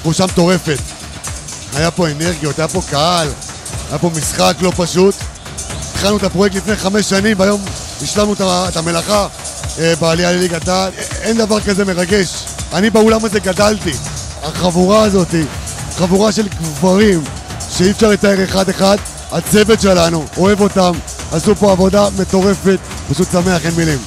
תחושה מטורפת. היה פה אנרגיות, היה פה קהל, היה פה משחק לא פשוט. התחלנו את הפרויקט לפני 5 שנים, והיום השלמנו את המלאכה בעלייה לליגת העל. אין דבר כזה מרגש. אני באולם הזה גדלתי. החבורה הזאת, חבורה של גברים שאי אפשר לתאר אחד-אחד. הצוות שלנו, אוהב אותם, עשו פה עבודה מטורפת, פשוט שמח, אין מילים.